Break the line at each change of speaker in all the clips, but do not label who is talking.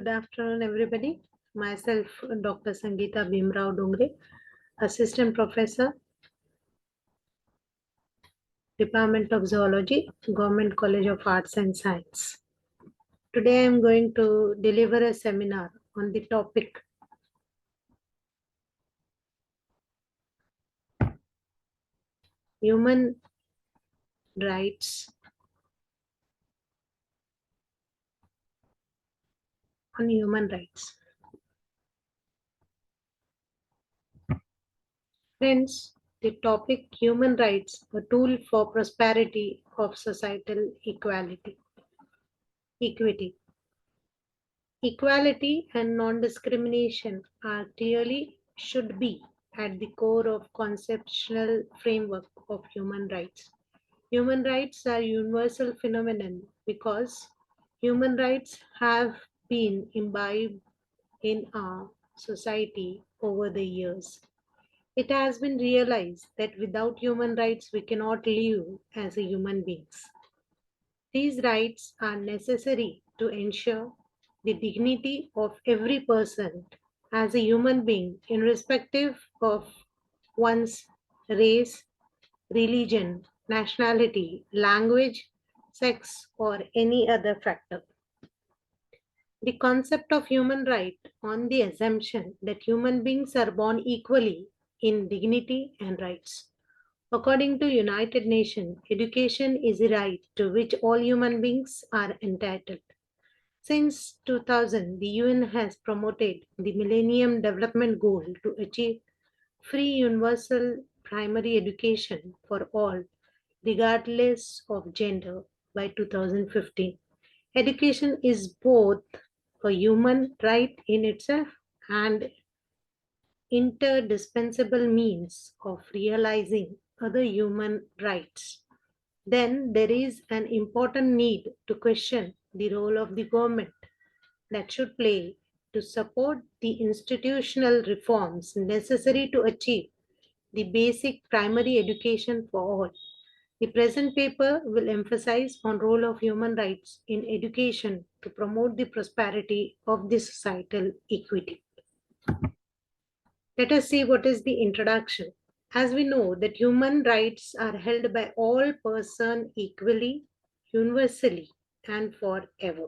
Good afternoon, everybody. Myself, Dr. Sangeeta Dongre, Assistant Professor, Department of Zoology, Government College of Arts and Science. Today I am going to deliver a seminar on the topic Human Rights on Human Rights. Friends, the topic Human Rights, a tool for prosperity of societal equity. Equality and non-discrimination are clearly should be at the core of conceptual framework of human rights. Human rights are universal phenomenon because human rights have been imbibed in our society over the years. It has been realized that without human rights we cannot live as a human beings. These rights are necessary to ensure the dignity of every person as a human being, irrespective of one's race, religion, nationality, language, sex, or any other factor. The concept of human right on the assumption that human beings are born equally in dignity and rights. According to United Nations, education is a right to which all human beings are entitled. Since 2000, the UN has promoted the Millennium Development Goal to achieve free universal primary education for all, regardless of gender, by 2015. Education is both a human right in itself and interdispensable means of realizing other human rights. Then there is an important need to question the role of the government that should play to support the institutional reforms necessary to achieve the basic primary education for all. The present paper will emphasize on role of human rights in education to promote the prosperity of the societal equity. Let us see what is the introduction. As we know that human rights are held by all persons equally, universally, and forever.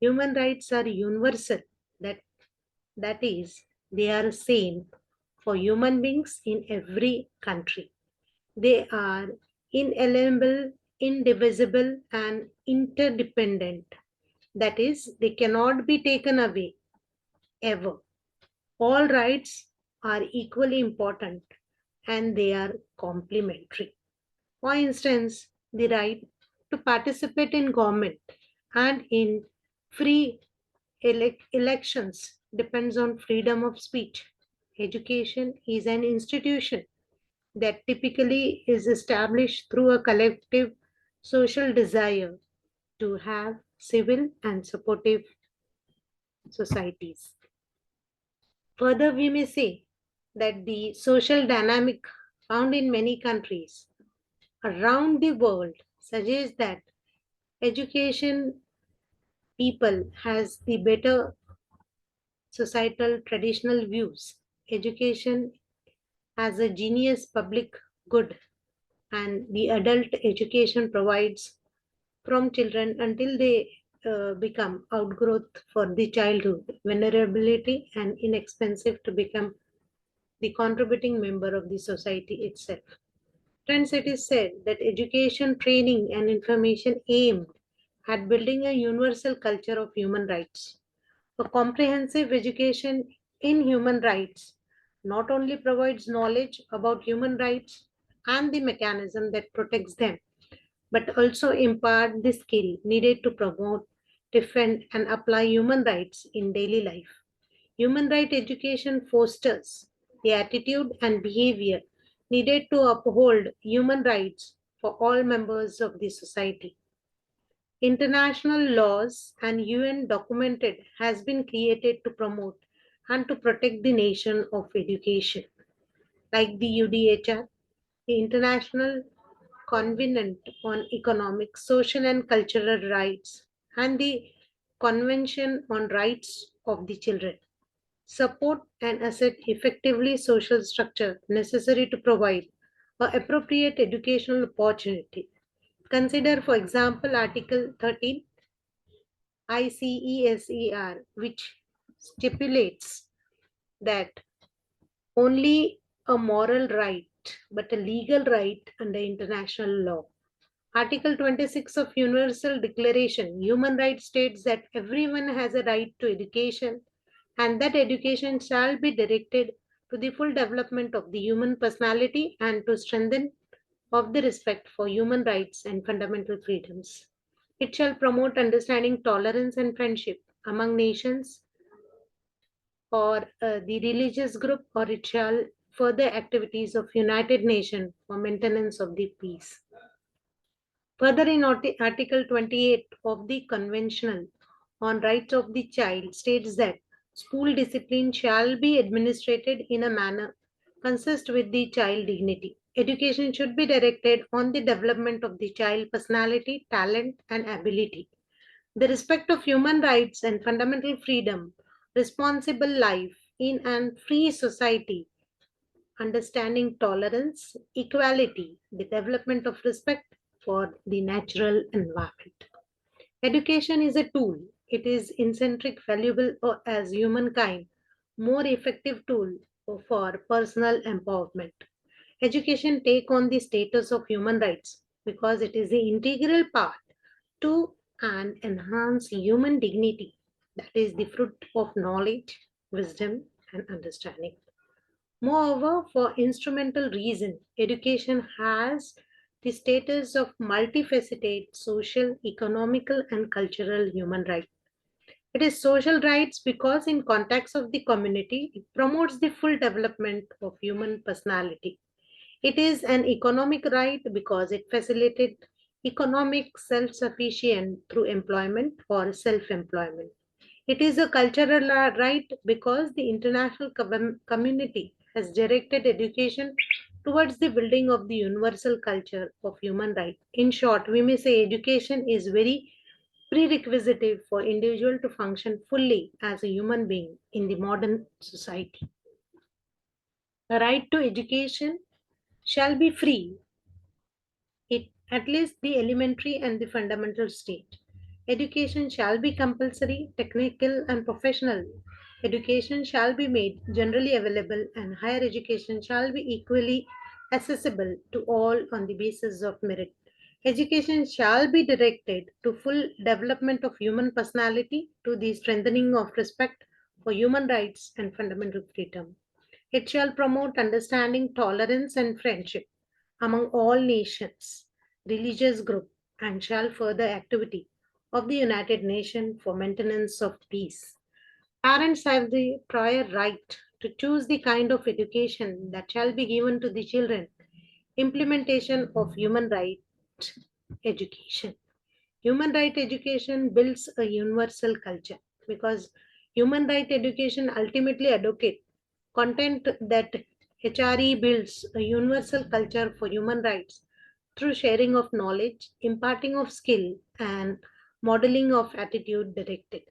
Human rights are universal, that, that is, they are same for human beings in every country. They are inalienable, indivisible, and interdependent. That is, they cannot be taken away ever. All rights are equally important and they are complementary. For instance, the right to participate in government and in free elections depends on freedom of speech. Education is an institution that typically is established through a collective social desire to have civil and supportive societies. Further, we may say that the social dynamic found in many countries around the world suggests that education people has the better societal traditional views. Education as a genius public good and the adult education provides from children until they become outgrowth for the childhood, vulnerability and inexpensive to become the contributing member of the society itself. Friends, it is said that education, training, and information aimed at building a universal culture of human rights. A comprehensive education in human rights not only provides knowledge about human rights and the mechanism that protects them, but also impart the skill needed to promote, defend, and apply human rights in daily life. Human right education fosters the attitude and behavior needed to uphold human rights for all members of the society. International laws and UN documented has been created to promote and to protect the nation of education, like the UDHR, the International Covenant on Economic, Social and Cultural Rights, and the Convention on Rights of the Children. Support and assert effectively social structure necessary to provide appropriate educational opportunity. Consider, for example, Article 13 ICESER, which stipulates that only a moral right but a legal right under international law. Article 26 of Universal Declaration Human Rights states that everyone has a right to education and that education shall be directed to the full development of the human personality and to strengthen of the respect for human rights and fundamental freedoms. It shall promote understanding, tolerance, and friendship among nations or the religious group, or it shall further activities of United Nations for maintenance of the peace. Further, in Article 28 of the Convention on Rights of the Child states that school discipline shall be administered in a manner consistent with the child dignity. Education should be directed on the development of the child personality, talent, and ability. The respect of human rights and fundamental freedom, responsible life in an free society, understanding tolerance, equality, the development of respect for the natural environment. Education is a tool. It is intrinsic valuable as humankind, more effective tool for personal empowerment. Education take on the status of human rights because it is the integral part to and enhance human dignity. That is the fruit of knowledge, wisdom, and understanding. Moreover, for instrumental reason, education has the status of multifaceted social, economical, and cultural human right. It is social rights because in context of the community, it promotes the full development of human personality. It is an economic right because it facilitates economic self-sufficiency through employment or self-employment. It is a cultural right because the international community has directed education towards the building of the universal culture of human rights. In short, we may say education is very prerequisite for individual to function fully as a human being in the modern society. The right to education shall be free, it at least the elementary and the fundamental stage. Education shall be compulsory, technical, and professional. Education shall be made generally available, and higher education shall be equally accessible to all on the basis of merit. Education shall be directed to full development of human personality, to the strengthening of respect for human rights and fundamental freedom. It shall promote understanding, tolerance, and friendship among all nations, religious group, and shall further activity of the United Nations for maintenance of peace. Parents have the prior right to choose the kind of education that shall be given to the children. Implementation of human right education. Human right education builds a universal culture because human right education ultimately advocate content that HRE builds a universal culture for human rights through sharing of knowledge, imparting of skill, and modeling of attitude directed.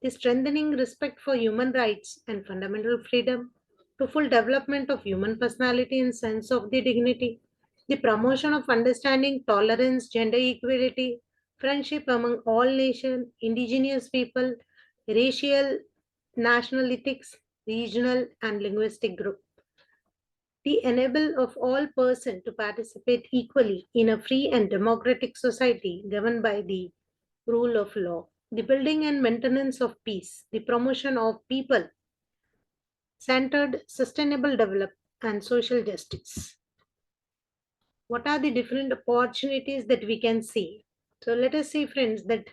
The strengthening respect for human rights and fundamental freedom to full development of human personality and sense of the dignity, the promotion of understanding, tolerance, gender equality, friendship among all nations, indigenous people, racial, national ethics, regional and linguistic group. The enable of all persons to participate equally in a free and democratic society governed by the rule of law, the building and maintenance of peace, the promotion of people centered sustainable development and social justice. What are the different opportunities that we can see? So let us see, friends, that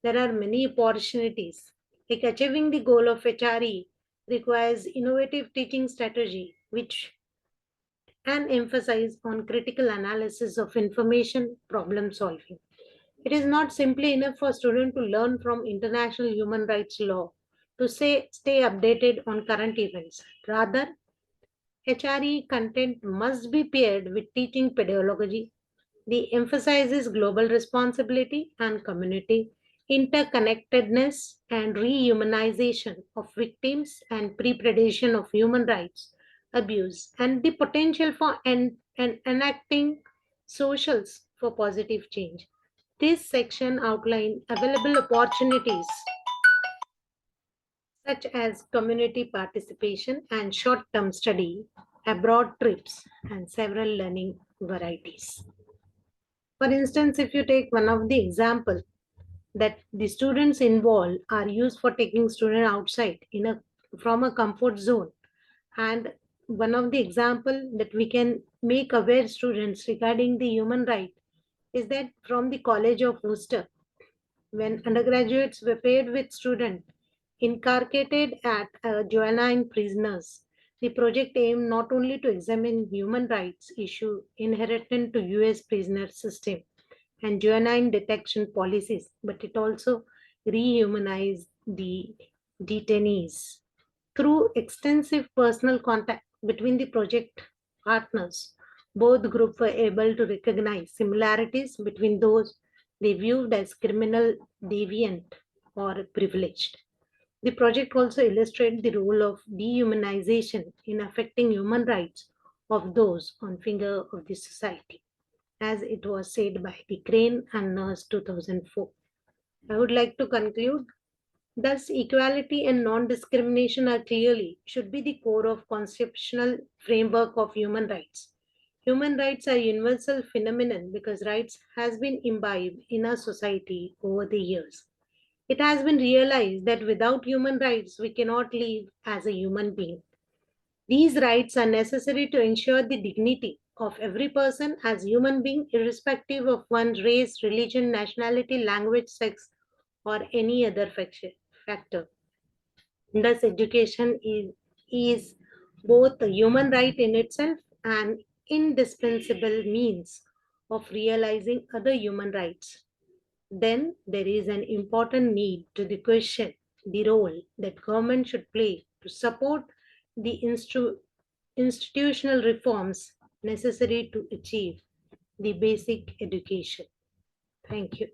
there are many opportunities. Like achieving the goal of HRE requires innovative teaching strategy, which and emphasize on critical analysis of information problem solving. It is not simply enough for students to learn from international human rights law to say stay updated on current events. Rather, HRE content must be paired with teaching pedagogy. The emphasizes global responsibility and community interconnectedness and rehumanization of victims and pre-predation of human rights abuse, and the potential for enacting socials for positive change. This section outlines available opportunities such as community participation and short-term study, abroad trips, and several learning varieties. For instance, if you take one of the example that the students involved are used for taking student outside in a from a comfort zone, and one of the example that we can make aware students regarding the human right is that from the College of Worcester, when undergraduates were paired with students incarcerated at juvenile prisoners. The project aimed not only to examine human rights issue inherent to US prisoner system and juvenile detection policies, but it also rehumanized the detainees. Through extensive personal contact between the project partners, both groups were able to recognize similarities between those they viewed as criminal, deviant, or privileged. The project also illustrates the role of dehumanization in affecting human rights of those on finger of the society, as it was said by the Crane and Nurse 2004. I would like to conclude. Thus, equality and non-discrimination are clearly should be the core of conceptual framework of human rights. Human rights are universal phenomenon because rights has been imbibed in our society over the years. It has been realized that without human rights, we cannot live as a human being. These rights are necessary to ensure the dignity of every person as human being, irrespective of one's race, religion, nationality, language, sex, or any other factor. Thus, education is both a human right in itself and indispensable means of realizing other human rights. Then there is an important need to the question the role that government should play to support the institutional reforms necessary to achieve the basic education. Thank you.